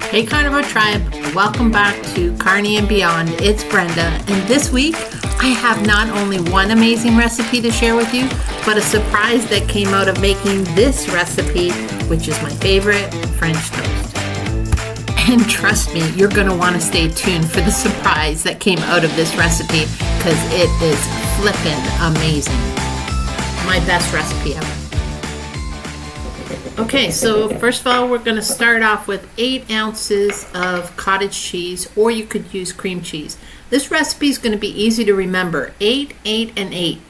Hey Carnivore Tribe, welcome back to Carney and Beyond. It's Brenda, and this week I have not only one amazing recipe to share with you, but a surprise that came out of making this recipe, which is my favorite, French toast. And trust me, you're going to want to stay tuned for the surprise that came out of this recipe, because it is flippin' amazing. My best recipe ever. Okay, so first of all, we're going to start off with 8 ounces of cottage cheese, or you could use cream cheese. This recipe is going to be easy to remember. 8, 8, and 8.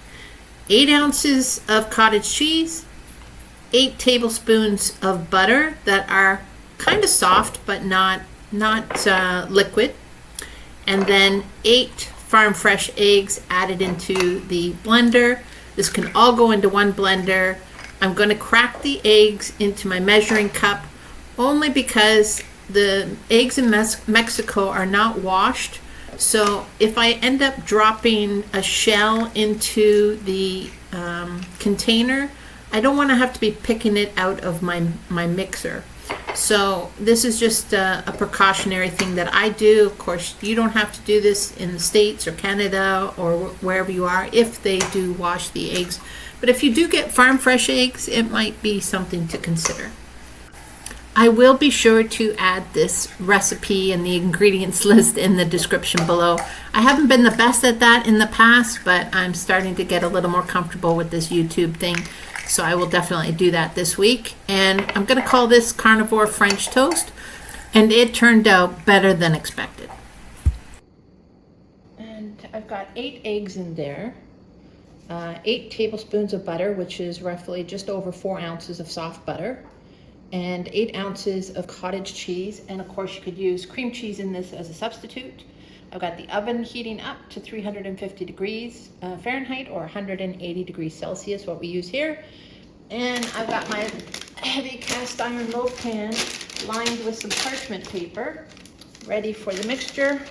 8 ounces of cottage cheese, 8 tablespoons of butter that are kind of soft but not liquid, and then 8 farm fresh eggs added into the blender. This can all go into one blender. I'm going to crack the eggs into my measuring cup only because the eggs in Mexico are not washed. So if I end up dropping a shell into the container, I don't want to have to be picking it out of my mixer. So this is just a precautionary thing that I do. Of course, you don't have to do this in the States or Canada or wherever you are if they do wash the eggs. But if you do get farm fresh eggs, it might be something to consider. I will be sure to add this recipe and the ingredients list in the description below. I haven't been the best at that in the past, but I'm starting to get a little more comfortable with this YouTube thing. So I will definitely do that this week. And I'm going to call this carnivore French toast. And it turned out better than expected. And I've got 8 eggs in there. 8 tablespoons of butter, which is roughly just over 4 ounces of soft butter, and 8 ounces of cottage cheese. And of course you could use cream cheese in this as a substitute. I've got the oven heating up to 350 degrees Fahrenheit or 180 degrees Celsius, what we use here. And I've got my heavy cast iron loaf pan lined with some parchment paper, ready for the mixture.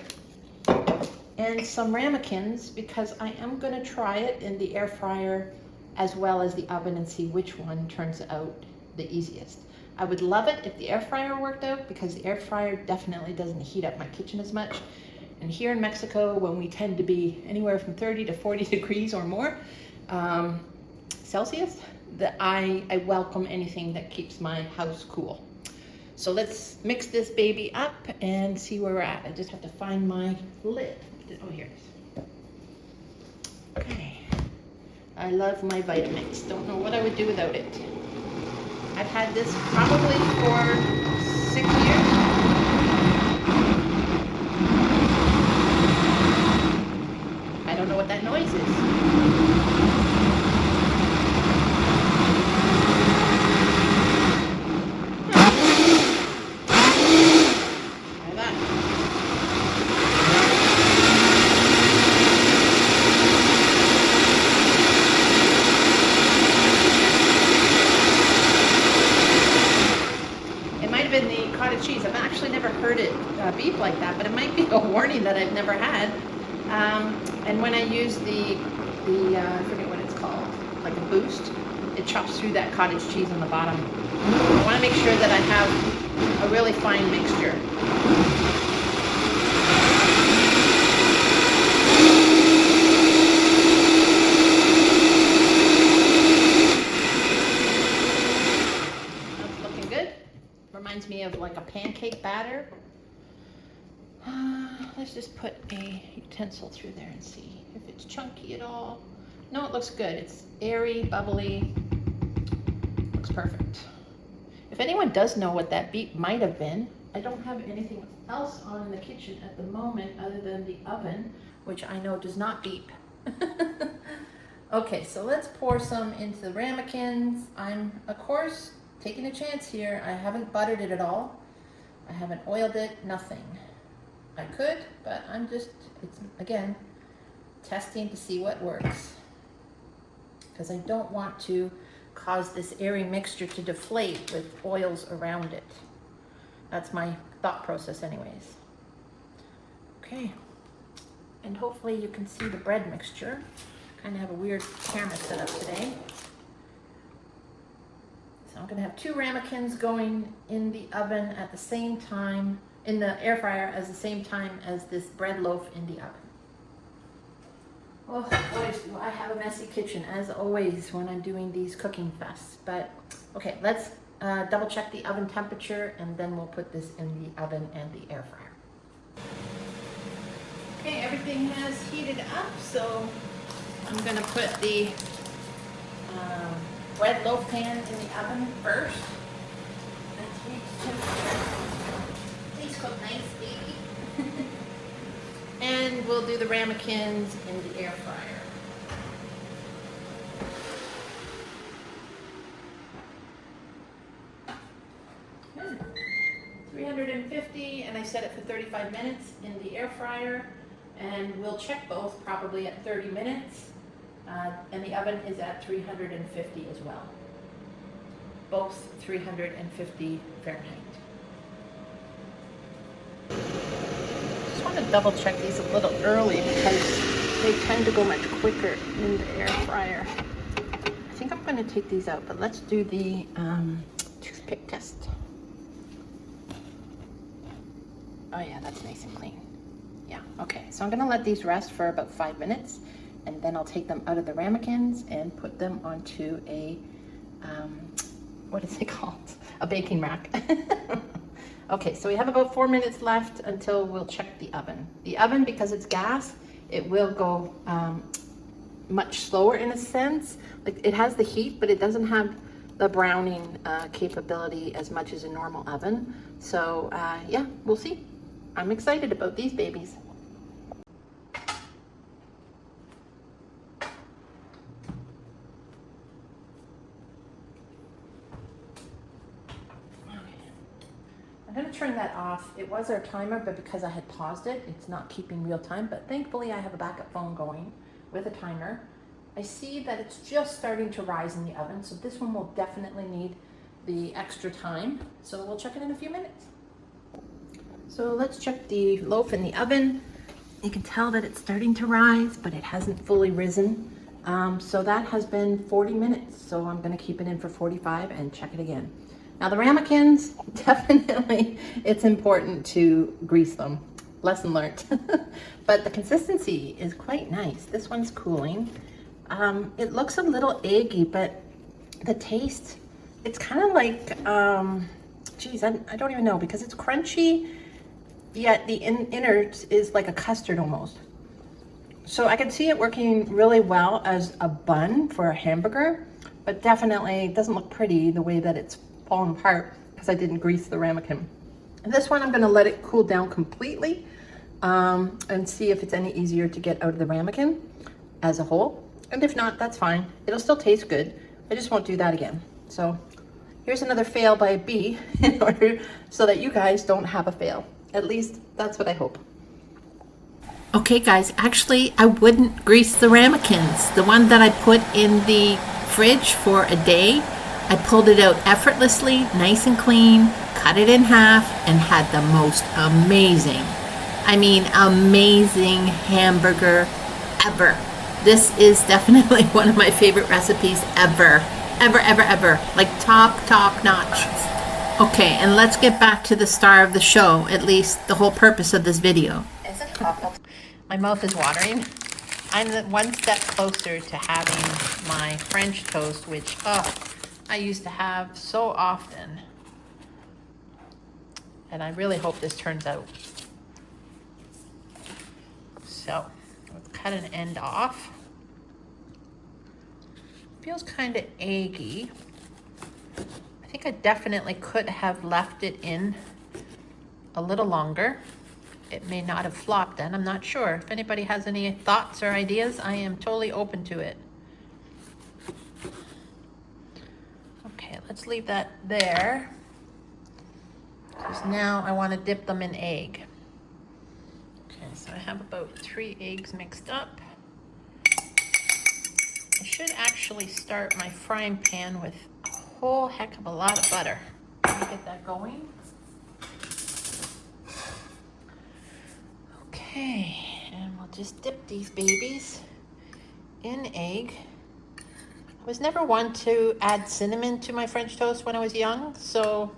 And some ramekins, because I am going to try it in the air fryer as well as the oven and see which one turns out the easiest. I would love it if the air fryer worked out, because the air fryer definitely doesn't heat up my kitchen as much. And here in Mexico, when we tend to be anywhere from 30 to 40 degrees or more Celsius, I welcome anything that keeps my house cool. So let's mix this baby up and see where we're at. I just have to find my lid. Oh, here it is. Okay. I love my Vitamix. Don't know what I would do without it. I've had this probably for 6 years. I don't know what that noise is. Cheese. I've actually never heard it beep like that, but it might be a warning that I've never had. And when I use the I forget what it's called, like a boost, it chops through that cottage cheese on the bottom. I want to make sure that I have a really fine mixture. Reminds me of like a pancake batter. Let's just put a utensil through there and see if it's chunky at all. No, it looks good. It's airy, bubbly. Looks perfect. If anyone does know what that beep might have been, I don't have anything else on in the kitchen at the moment other than the oven, which I know does not beep. Okay, so let's pour some into the ramekins. I'm, of course, taking a chance here. I haven't buttered it at all. I haven't oiled it, nothing. I could, but I'm just, it's again, testing to see what works. Because I don't want to cause this airy mixture to deflate with oils around it. That's my thought process anyways. Okay, and hopefully you can see the bread mixture. Kind of have a weird camera set up today. So I'm gonna have 2 ramekins going in the oven at the same time, in the air fryer at the same time as this bread loaf in the oven. Oh boys, do I have a messy kitchen as always when I'm doing these cooking fests. But okay, let's double check the oven temperature and then we'll put this in the oven and the air fryer. Okay, everything has heated up, so I'm gonna put the bread loaf pan in the oven first. Let's reach temperature. Please cook nice, baby. And we'll do the ramekins in the air fryer. Good. 350, and I set it for 35 minutes in the air fryer. And we'll check both probably at 30 minutes. And the oven is at 350 as well. Both 350 Fahrenheit. Just want to double check these a little early because they tend to go much quicker in the air fryer. I think I'm going to take these out, but let's do the toothpick test. Oh yeah, that's nice and clean. Yeah, okay. So I'm going to let these rest for about 5 minutes, and then I'll take them out of the ramekins and put them onto a, what is it called? A baking rack. Okay, so we have about 4 minutes left until we'll check the oven. The oven, because it's gas, it will go much slower in a sense. Like it has the heat, but it doesn't have the browning capability as much as a normal oven. So yeah, we'll see. I'm excited about these babies. I'm going to turn that off. It was our timer, but because I had paused it, it's not keeping real time. But thankfully, I have a backup phone going with a timer. I see that it's just starting to rise in the oven, so this one will definitely need the extra time. So we'll check it in a few minutes. So let's check the loaf in the oven. You can tell that it's starting to rise, but it hasn't fully risen. So that has been 40 minutes. So I'm going to keep it in for 45 and check it again. Now the ramekins, definitely it's important to grease them. Lesson learned. But the consistency is quite nice. This one's cooling. It looks a little eggy, but the taste, it's kind of like, geez, I don't even know, because it's crunchy, yet the innards is like a custard almost. So I can see it working really well as a bun for a hamburger, but definitely it doesn't look pretty the way that it's fallen apart because I didn't grease the ramekin. And this one I'm going to let it cool down completely and see if it's any easier to get out of the ramekin as a whole. And if not, that's fine. It'll still taste good. I just won't do that again. So here's another fail by a bee in order so that you guys don't have a fail. At least that's what I hope. Okay guys, actually I wouldn't grease the ramekins. The one that I put in the fridge for a day, I pulled it out effortlessly, nice and clean, cut it in half, and had the most amazing, amazing hamburger ever. This is definitely one of my favorite recipes ever. Ever. Like top notch. Okay, and let's get back to the star of the show, at least the whole purpose of this video. Is it awful? My mouth is watering. I'm one step closer to having my French toast, which, I used to have so often. And I really hope this turns out. So, let's cut an end off. Feels kind of eggy. I think I definitely could have left it in a little longer. It may not have flopped then, I'm not sure. If anybody has any thoughts or ideas, I am totally open to it. Okay, let's leave that there. Because now I want to dip them in egg. Okay, so I have about 3 eggs mixed up. I should actually start my frying pan with a whole heck of a lot of butter. Let me get that going. Okay, and we'll just dip these babies in egg. was never one to add cinnamon to my French toast when I was young, so,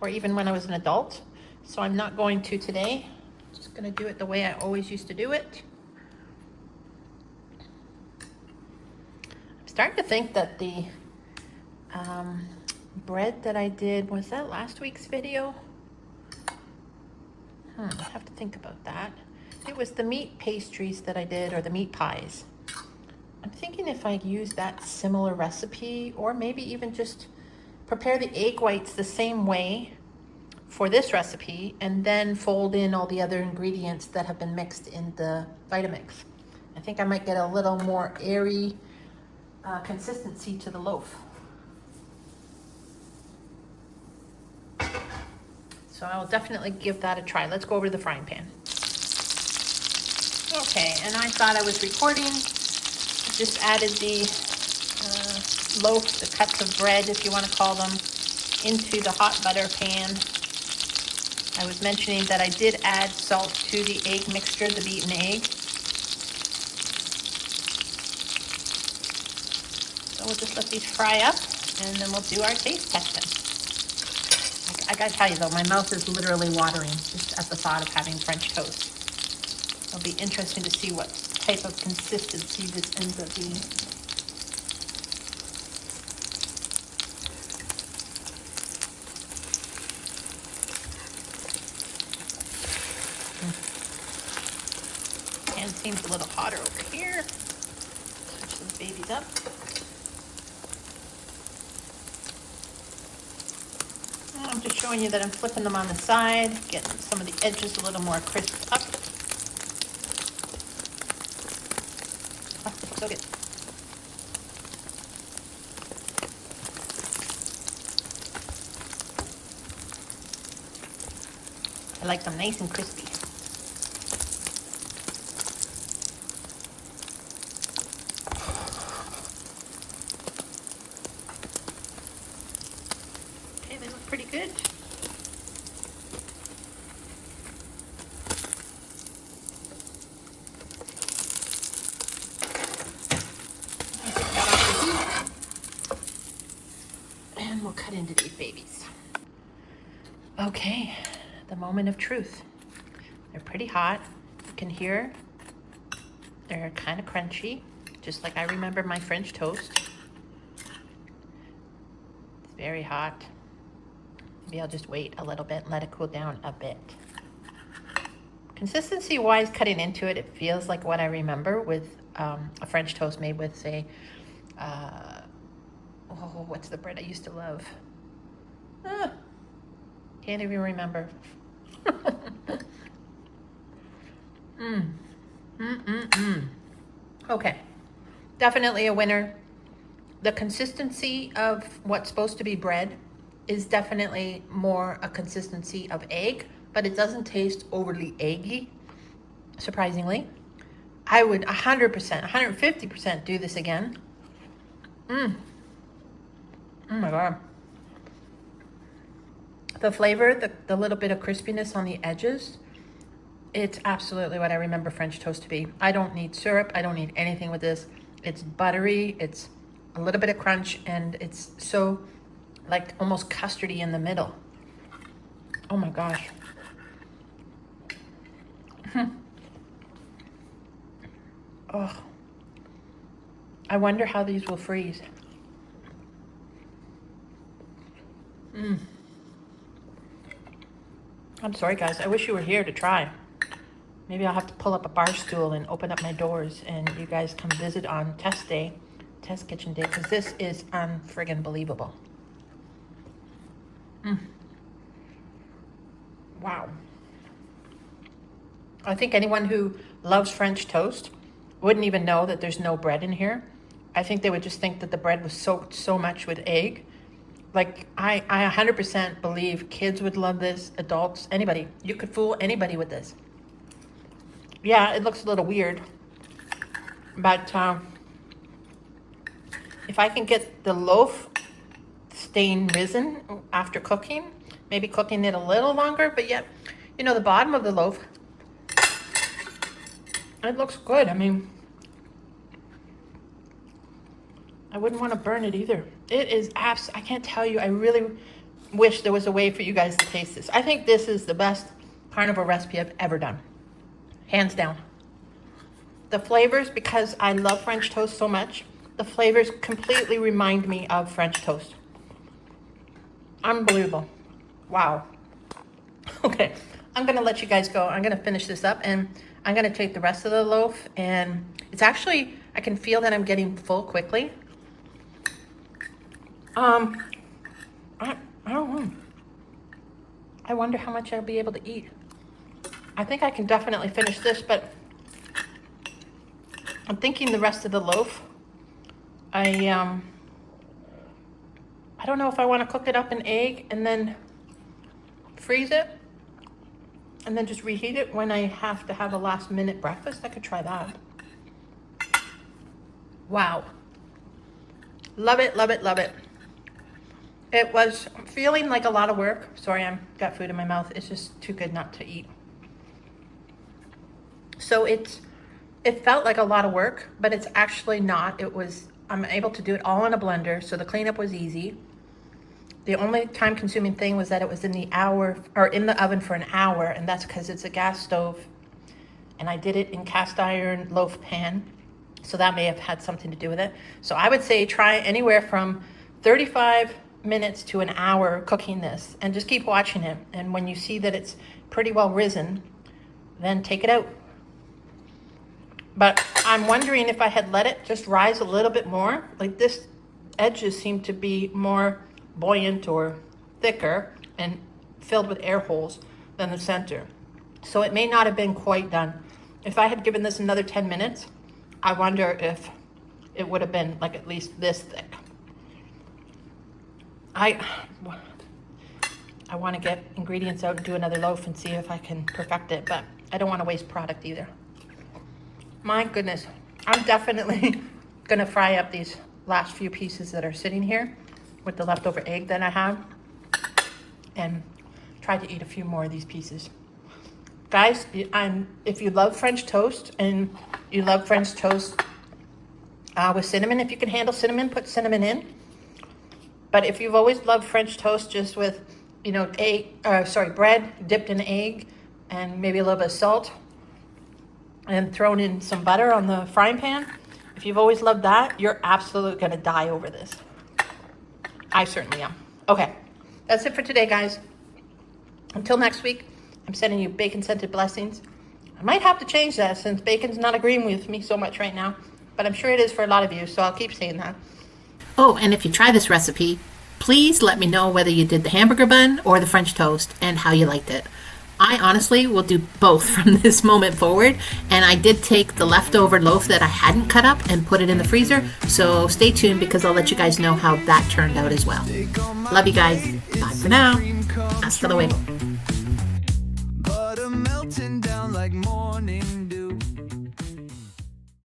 or even when I was an adult. So I'm not going to today. Just gonna do it the way I always used to do it. I'm starting to think that the bread that I did, was that last week's video? I have to think about that. It was the meat pastries that I did, or the meat pies. I'm thinking if I use that similar recipe, or maybe even just prepare the egg whites the same way for this recipe, and then fold in all the other ingredients that have been mixed in the Vitamix. I think I might get a little more airy consistency to the loaf. So I will definitely give that a try. Let's go over to the frying pan. Okay, and I thought I was recording. Just added the loaf, the cuts of bread, if you want to call them, into the hot butter pan. I was mentioning that I did add salt to the egg mixture, the beaten egg. So we'll just let these fry up, and then we'll do our taste testing. I gotta tell you though, my mouth is literally watering just at the thought of having French toast. It'll be interesting to see what type of consistency this ends up being. Pan seems a little hotter over here. Switch those babies up. I'm just showing you that I'm flipping them on the side, getting some of the edges a little more crisped up. Oh, so good. I like them nice and crispy. Okay, they look pretty good. And we'll cut into these babies. Okay, the moment of truth. They're pretty hot. You can hear they're kind of crunchy, just like I remember my French toast. It's very hot. Maybe I'll just wait a little bit and let it cool down a bit. Consistency wise, cutting into it, it feels like what I remember with a French toast made with, say, what's the bread I used to love? Can't even remember. Okay, definitely a winner. The consistency of what's supposed to be bread is definitely more a consistency of egg, but it doesn't taste overly eggy, surprisingly. I would 100%, 150% do this again. Oh my God. The flavor, the little bit of crispiness on the edges, it's absolutely what I remember French toast to be. I don't need syrup. I don't need anything with this. It's buttery. It's a little bit of crunch, and it's so like almost custardy in the middle. Oh my gosh. Oh, I wonder how these will freeze. I'm sorry guys, I wish you were here to try. Maybe I'll have to pull up a bar stool and open up my doors and you guys come visit on test day, test kitchen day, because this is unfriggin' believable. Wow. I think anyone who loves French toast wouldn't even know that there's no bread in here. I think they would just think that the bread was soaked so much with egg. Like, I 100% believe kids would love this, adults, anybody. You could fool anybody with this. Yeah, it looks a little weird. But if I can get the loaf stain risen after cooking, maybe cooking it a little longer, but yet, you know, the bottom of the loaf, it looks good. I mean, I wouldn't want to burn it either. It is I can't tell you, I really wish there was a way for you guys to taste this. I think this is the best carnivore recipe I've ever done. Hands down. The flavors, because I love French toast so much, the flavors completely remind me of French toast. Unbelievable. Wow. Okay, I'm gonna let you guys go. I'm gonna finish this up and I'm gonna take the rest of the loaf, and it's actually, I can feel that I'm getting full quickly. I don't know. I wonder how much I'll be able to eat. I think I can definitely finish this, but I'm thinking the rest of the loaf, I don't know if I want to cook it up in egg and then freeze it and then just reheat it when I have to have a last minute breakfast. I could try that. Wow. Love it, love it, love it. It was feeling like a lot of work. Sorry, I've got food in my mouth. It's just too good not to eat. So it felt like a lot of work, but it's actually not. I'm able to do it all in a blender, so the cleanup was easy. The only time consuming thing was that it was in the oven for an hour, and that's because it's a gas stove. And I did it in cast iron loaf pan, so that may have had something to do with it. So I would say try anywhere from 35 minutes to an hour cooking this, and just keep watching it. And when you see that it's pretty well risen, then take it out. But I'm wondering if I had let it just rise a little bit more, like this edges seem to be more buoyant or thicker and filled with air holes than the center. So it may not have been quite done. If I had given this another 10 minutes, I wonder if it would have been like at least this thick. I want to get ingredients out and do another loaf and see if I can perfect it, but I don't want to waste product either. My goodness, I'm definitely gonna fry up these last few pieces that are sitting here with the leftover egg that I have and try to eat a few more of these pieces. Guys, if you love French toast and you love French toast with cinnamon, if you can handle cinnamon, put cinnamon in. But if you've always loved French toast just with, bread dipped in egg and maybe a little bit of salt and thrown in some butter on the frying pan, if you've always loved that, you're absolutely gonna die over this. I certainly am. Okay, that's it for today, guys. Until next week, I'm sending you bacon-scented blessings. I might have to change that since bacon's not agreeing with me so much right now, but I'm sure it is for a lot of you, so I'll keep saying that. Oh, and if you try this recipe, please let me know whether you did the hamburger bun or the French toast and how you liked it. I honestly will do both from this moment forward, and I did take the leftover loaf that I hadn't cut up and put it in the freezer, so stay tuned because I'll let you guys know how that turned out as well. Love you guys. Bye for now. Hasta luego. Butter melting down like morning dew.